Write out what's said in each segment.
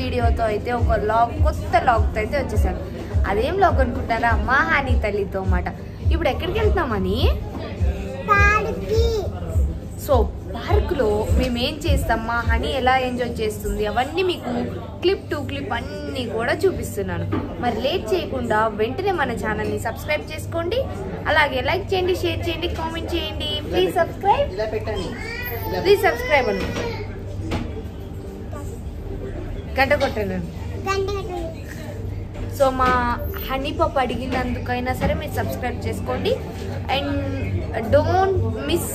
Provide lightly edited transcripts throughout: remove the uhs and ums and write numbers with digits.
వీడియోతో అయితే ఒక కొత్త లాగ్తో అయితే వచ్చేసాను. అదేం లాగ్ అనుకుంటారా, మా హనీ తల్లితో అన్నమాట. ఇప్పుడు ఎక్కడికి వెళ్తున్నామని, సో పార్క్లో మేమేం చేస్తాం, మా హనీ ఎలా ఎంజాయ్ చేస్తుంది అవన్నీ మీకు క్లిప్ టు క్లిప్ అన్నీ కూడా చూపిస్తున్నాను. మరి లేట్ చేయకుండా వెంటనే మన ఛానల్ని సబ్స్క్రైబ్ చేసుకోండి, అలాగే లైక్ చేయండి, షేర్ చేయండి, కామెంట్ చేయండి. ప్లీజ్ సబ్స్క్రైబ్ అండి, గంట కొట్టండి. సో మా హనీ పాప అడిగినందుకైనా సరే మీరు సబ్స్క్రైబ్ చేసుకోండి అండ్ డోంట్ మిస్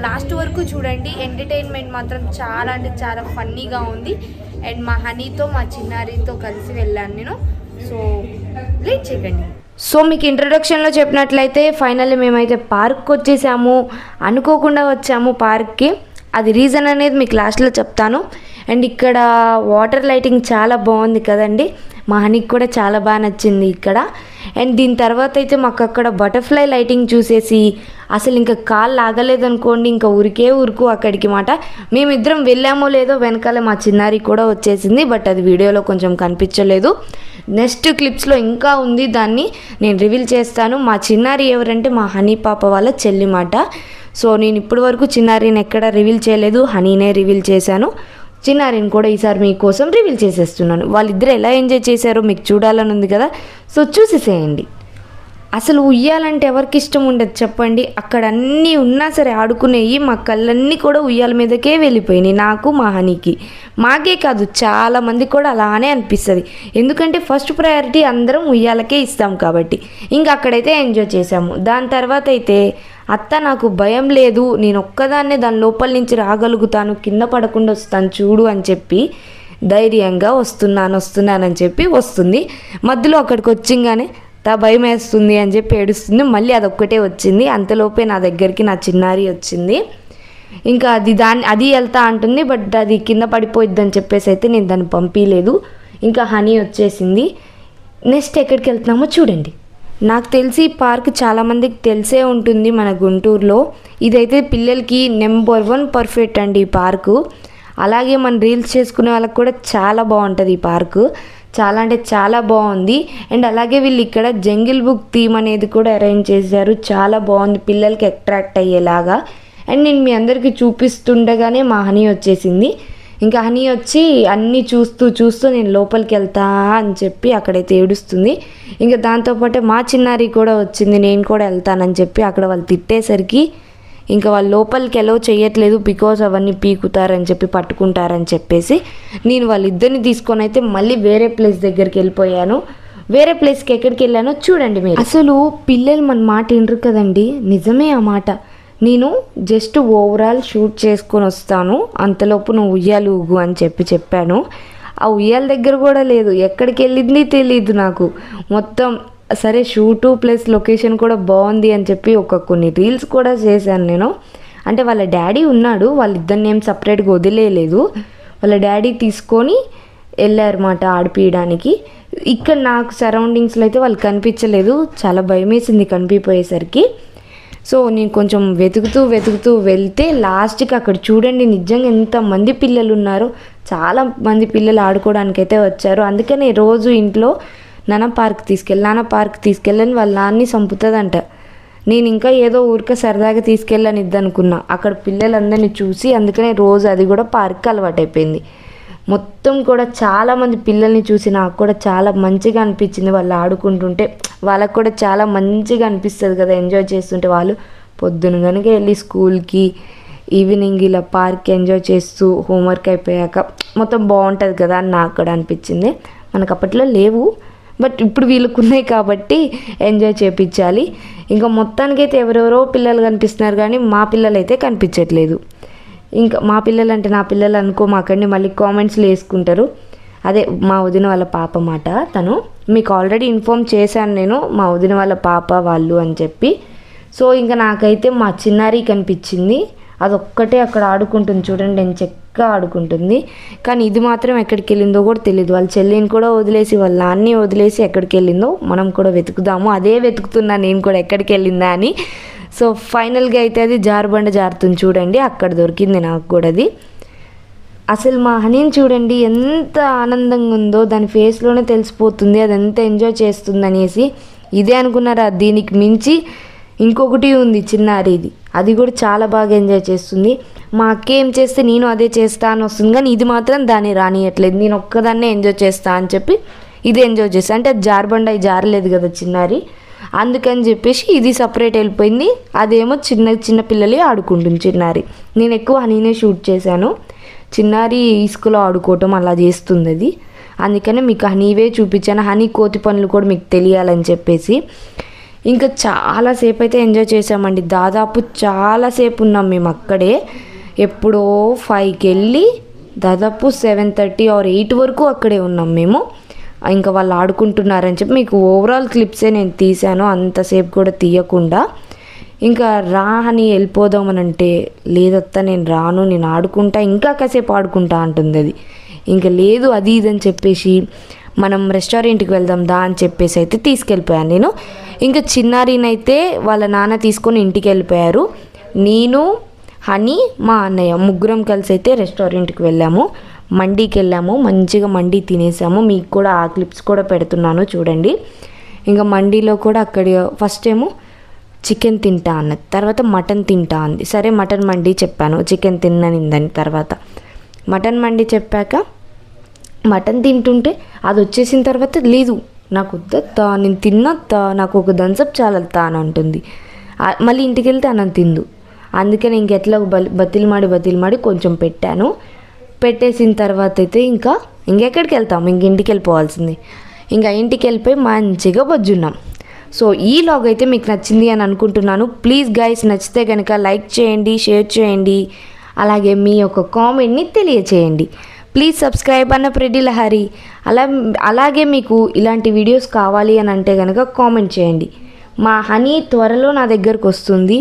లాస్ట్ వరకు చూడండి. ఎంటర్టైన్మెంట్ మాత్రం చాలా అంటే చాలా ఫన్నీగా ఉంది. అండ్ మా హనీతో మా చిన్నారితో కలిసి వెళ్ళాను నేను. సో లేట్ చేయకండి. సో మీకు ఇంట్రొడక్షన్లో చెప్పినట్లయితే ఫైనల్లీ మేమైతే పార్క్కి వచ్చేసాము. అనుకోకుండా వచ్చాము పార్క్కి, అది రీజన్ అనేది మీకు లాస్ట్లో చెప్తాను. అండ్ ఇక్కడ వాటర్ లైటింగ్ చాలా బాగుంది కదండి, మా హనీకి కూడా చాలా బాగా నచ్చింది ఇక్కడ. అండ్ దీని తర్వాత అయితే మాకు అక్కడ బటర్ఫ్లై లైటింగ్ చూసేసి అసలు ఇంకా కాళ్ళు ఆగలేదనుకోండి, ఇంకా ఉరుకు అక్కడికి మాట. మేమిద్దరం వెళ్ళామో లేదో వెనకాల మా చిన్నారి కూడా వచ్చేసింది, బట్ అది వీడియోలో కొంచెం కనిపించలేదు. నెక్స్ట్ క్లిప్స్లో ఇంకా ఉంది, దాన్ని నేను రివీల్ చేస్తాను. మా చిన్నారి ఎవరంటే మా హనీ పాప వాళ్ళ చెల్లి మాట. సో నేను ఇప్పటి వరకు చిన్నారిని ఎక్కడ రివీల్ చేయలేదు, హనీనే రివీల్ చేశాను. చిన్నారిని కూడా ఈసారి మీకోసం రివీల్ చేసేస్తున్నాను. వాళ్ళిద్దరు ఎలా ఎంజాయ్ చేశారో మీకు చూడాలని ఉంది కదా, సో చూసేసేయండి. అసలు ఉయ్యాలంటే ఎవరికి ఇష్టం ఉండదు చెప్పండి. అక్కడ అన్నీ ఉన్నా సరే ఆడుకునేవి, మా కళ్ళన్నీ కూడా ఉయ్యాల మీదకే వెళ్ళిపోయినాయి, నాకు మా హనీకి. మాకే కాదు చాలామంది కూడా అలానే అనిపిస్తుంది, ఎందుకంటే ఫస్ట్ ప్రయారిటీ అందరం ఉయ్యాలకే ఇస్తాం కాబట్టి. ఇంకా అక్కడైతే ఎంజాయ్ చేసాము. దాని తర్వాత అయితే అత్త నాకు భయం లేదు, నేను ఒక్కదాన్నే దాని లోపల నుంచి రాగలుగుతాను, కింద పడకుండా వస్తాను చూడు అని చెప్పి ధైర్యంగా వస్తున్నానని చెప్పి వస్తుంది. మధ్యలో అక్కడికి వచ్చింగానే భయం వేస్తుంది అని చెప్పి ఏడుస్తుంది, మళ్ళీ అదొక్కటే వచ్చింది. అంతలోపే నా దగ్గరికి నా చిన్నారి వచ్చింది. ఇంకా అది వెళ్తా అంటుంది, బట్ అది కింద పడిపోయిద్దని చెప్పేసి అయితే నేను దాన్ని పంపించలేదు. ఇంకా హనీ వచ్చేసింది. నెక్స్ట్ ఎక్కడికి వెళ్తున్నామో చూడండి. నాకు తెలిసి పార్క్ చాలామందికి తెలిసే ఉంటుంది మన గుంటూరులో. ఇదైతే పిల్లలకి నెంబర్ 1 పర్ఫెక్ట్ అండి ఈ పార్కు. అలాగే మన రీల్స్ చేసుకునే వాళ్ళకి కూడా చాలా బాగుంటుంది ఈ పార్కు, చాలా అంటే చాలా బాగుంది. అండ్ అలాగే వీళ్ళు ఇక్కడ జంగిల్ బుక్ థీమ్ అనేది కూడా అరేంజ్ చేశారు, చాలా బాగుంది పిల్లలకి అట్రాక్ట్ అయ్యేలాగా. అండ్ నేను మీ అందరికీ చూపిస్తుండగానే మా హనీ వచ్చేసింది. ఇంకా హనీ వచ్చి అన్నీ చూస్తూ నేను లోపలికి వెళ్తా అని చెప్పి అక్కడైతే ఏడుస్తుంది. ఇంకా దాంతోపాటు మా చిన్నారి కూడా వచ్చింది, నేను కూడా వెళ్తానని చెప్పి. అక్కడ వాళ్ళు తిట్టేసరికి ఇంకా వాళ్ళు లోపలికి ఎలో చేయట్లేదు, బికాజ్ అవన్నీ పీకుతారని చెప్పి పట్టుకుంటారని చెప్పేసి నేను వాళ్ళిద్దరిని తీసుకొని అయితే మళ్ళీ వేరే ప్లేస్ దగ్గరికి వెళ్ళిపోయాను. వేరే ప్లేస్కి ఎక్కడికి వెళ్ళానో చూడండి మీరు. అసలు పిల్లలు మన మాట వినరు కదండి, నిజమే ఆ మాట. నేను జస్ట్ ఓవరాల్ షూట్ చేసుకొని వస్తాను, అంతలోపు నువ్వు ఉయ్యాలు ఊగు అని చెప్పాను. ఆ ఉయ్యాల దగ్గర కూడా లేదు, ఎక్కడికి వెళ్ళింది తెలియదు నాకు మొత్తం. సరే షూటు ప్లస్ లొకేషన్ కూడా బాగుంది అని చెప్పి కొన్ని రీల్స్ కూడా చేశాను నేను. అంటే వాళ్ళ డాడీ ఉన్నాడు, వాళ్ళిద్దరిని ఏం సపరేట్గా వదిలేయలేదు, వాళ్ళ డాడీ తీసుకొని వెళ్ళారన్నమాట ఆడిపియడానికి. ఇక్కడ నాకు సరౌండింగ్స్లో అయితే వాళ్ళు కనిపించలేదు, చాలా భయం వేసింది కనిపిపోయేసరికి. సో నేను కొంచెం వెతుకుతూ వెళ్తే లాస్ట్కి అక్కడ చూడండి నిజంగా ఎంతమంది పిల్లలు ఉన్నారో, చాలా మంది పిల్లలు ఆడుకోవడానికైతే వచ్చారు. అందుకని రోజు ఇంట్లో నాన్న పార్క్ తీసుకెళ్ళని వాళ్ళ నాన్ని చంపుతుందంట. నేను ఇంకా ఏదో ఊరికే సరదాగా తీసుకెళ్ళని ఇద్దనుకున్నా, అక్కడ పిల్లలందరినీ చూసి అందుకనే రోజు అది కూడా పార్క్ అలవాటైపోయింది. మొత్తం కూడా చాలామంది పిల్లల్ని చూసి నాకు కూడా చాలా మంచిగా అనిపించింది. వాళ్ళు ఆడుకుంటుంటే వాళ్ళకు కూడా చాలా మంచిగా అనిపిస్తుంది కదా ఎంజాయ్ చేస్తుంటే. వాళ్ళు పొద్దున కనుక వెళ్ళి స్కూల్కి, ఈవినింగ్ ఇలా పార్క్ ఎంజాయ్ చేస్తూ హోంవర్క్ అయిపోయాక మొత్తం బాగుంటుంది కదా అని నాకు కూడా అనిపించింది. మనకు అప్పట్లో లేవు, బట్ ఇప్పుడు వీళ్ళకు ఉన్నాయి కాబట్టి ఎంజాయ్ చేయించాలి. ఇంకా మొత్తానికైతే ఎవరెవరో పిల్లలు కనిపిస్తున్నారు కానీ మా పిల్లలు అయితే కనిపించట్లేదు. ఇంకా మా పిల్లలు అంటే నా పిల్లలు అనుకోమాకండి, మళ్ళీ కామెంట్స్లో వేసుకుంటారు. అదే మా వదిన వాళ్ళ పాప మాట తను. మీకు ఆల్రెడీ ఇన్ఫామ్ చేశాను నేను, మా వదిన వాళ్ళ పాప వాళ్ళు అని చెప్పి. సో ఇంకా నాకైతే మా చిన్నారి కనిపించింది, అదొక్కటే అక్కడ ఆడుకుంటుంది చూడండి, నేను చక్కగా ఆడుకుంటుంది. కానీ ఇది మాత్రం ఎక్కడికి వెళ్ళిందో కూడా తెలియదు. వాళ్ళ చెల్లిని కూడా వదిలేసి వాళ్ళ నాన్ని వదిలేసి ఎక్కడికి వెళ్ళిందో మనం కూడా వెతుకుదాము. అదే వెతుకుతున్నా నేను కూడా ఎక్కడికి వెళ్ళిందా అని. సో ఫైనల్గా అయితే అది జారుబండ జారుతుంది చూడండి, అక్కడ దొరికింది నాకు కూడా అది. అసలు మా హనీని చూడండి ఎంత ఆనందంగా ఉందో, దాని ఫేస్లోనే తెలిసిపోతుంది అది ఎంత ఎంజాయ్ చేస్తుంది అనేసి. ఇదే అనుకున్నారా, దీనికి మించి ఇంకొకటి ఉంది చిన్నారిది, అది కూడా చాలా బాగా ఎంజాయ్ చేస్తుంది. మా అక్క ఏం చేస్తే నేను అదే చేస్తా అని వస్తుంది, కానీ ఇది మాత్రం దాన్ని రానియట్లేదు. నేను ఒక్కదాన్నే ఎంజాయ్ చేస్తా అని చెప్పి ఇది ఎంజాయ్ చేస్తా. అంటే అది జారబండ జారలేదు కదా చిన్నారి, అందుకని చెప్పేసి ఇది సపరేట్ వెళ్ళిపోయింది. అదేమో చిన్న పిల్లలే ఆడుకుంటుంది చిన్నారి. నేను ఎక్కువ హనీనే షూట్ చేశాను. చిన్నారి ఇసుకలో ఆడుకోవటం అలా చేస్తుంది అది, అందుకనే మీకు హనీవే చూపించాను. హనీ కోతి పనులు కూడా మీకు తెలియాలని చెప్పేసి. ఇంకా చాలాసేపు అయితే ఎంజాయ్ చేసామండి. దాదాపు చాలాసేపు ఉన్నాం మేము అక్కడే. ఎప్పుడో 5కి వెళ్ళి దాదాపు 7:30 or 8 వరకు అక్కడే ఉన్నాం మేము. ఇంకా వాళ్ళు ఆడుకుంటున్నారని చెప్పి మీకు ఓవరాల్ క్లిప్సే నేను తీసాను, అంతసేపు కూడా తీయకుండా. ఇంకా రా అని వెళ్ళిపోదామని అంటే, లేదత్తా నేను రాను, నేను ఆడుకుంటా, ఇంకా కాసేపు ఆడుకుంటా అంటుంది అది. ఇంకా లేదు అది ఇదని చెప్పేసి మనం రెస్టారెంట్కి వెళ్దాం దా అని చెప్పేసి అయితే తీసుకెళ్ళిపోయాను నేను. ఇంకా చిన్నారినైతే వాళ్ళ నాన్న తీసుకొని ఇంటికి వెళ్ళిపోయారు. నేను, హనీ, మా అన్నయ్య ముగ్గురం కలిసి అయితే రెస్టారెంట్కి వెళ్ళాము. మండీకి వెళ్ళాము, మంచిగా మండీ తినేసాము. మీకు కూడా ఆ క్లిప్స్ కూడా పెడుతున్నాను చూడండి. ఇంకా మండీలో కూడా అక్కడ ఫస్ట్ ఏమో చికెన్ తింటా అన్నది, తర్వాత మటన్ తింటా అంది. సరే మటన్ మండీ చెప్పాను, చికెన్ తిన్ననిందని. తర్వాత మటన్ మండీ చెప్పాక మటన్ తింటుంటే అది వచ్చేసిన తర్వాత లేదు నాకు వద్దత్తా, నేను తిన్నత్తా, నాకు ఒక థమ్సప్ చాలత్తా అని అంటుంది. మళ్ళీ ఇంటికి వెళ్తే అన్నం తిందు. అందుకని ఇంకెట్లా బతిలిమాడి కొంచెం పెట్టాను. పెట్టేసిన తర్వాత అయితే ఇంకెక్కడికి వెళ్తాం, ఇంటికి వెళ్ళిపోవాల్సింది. ఇంకా ఇంటికి వెళ్ళిపోయి మంచిగా బొజ్జున్నాం. సో ఈ వ్లాగ్ అయితే మీకు నచ్చింది అని అనుకుంటున్నాను. ప్లీజ్ గైస్, నచ్చితే కనుక లైక్ చేయండి, షేర్ చేయండి, అలాగే మీ యొక్క కామెంట్ని తెలియచేయండి. ప్లీజ్ సబ్స్క్రైబ్ అన్న ప్రెడ్డి లహరి. అలాగే మీకు ఇలాంటి వీడియోస్ కావాలి అని అంటే కనుక కామెంట్ చేయండి. మా హనీ త్వరలో నా దగ్గరకు వస్తుంది.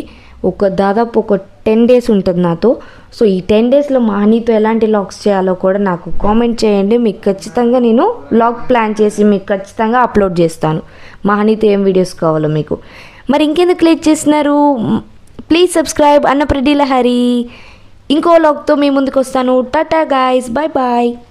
దాదాపు ఒక 10 days ఉంటుంది నాతో. సో ఈ 10 daysలో మా హనీతో ఎలాంటి వ్లాగ్స్ చేయాలో కూడా నాకు కామెంట్ చేయండి. మీకు ఖచ్చితంగా నేను వ్లాగ్ ప్లాన్ చేసి మీకు ఖచ్చితంగా అప్లోడ్ చేస్తాను. మా హనీతో ఏం వీడియోస్ కావాలో మీకు. మరి ఇంకెందుకు లేట్ చేస్తున్నారు, ప్లీజ్ సబ్స్క్రైబ్ అన్న ప్రెడ్డి లహరి. ఇంకో వ్లాగ్తో మీ ముందుకు వస్తాను. Tata guys, bye bye.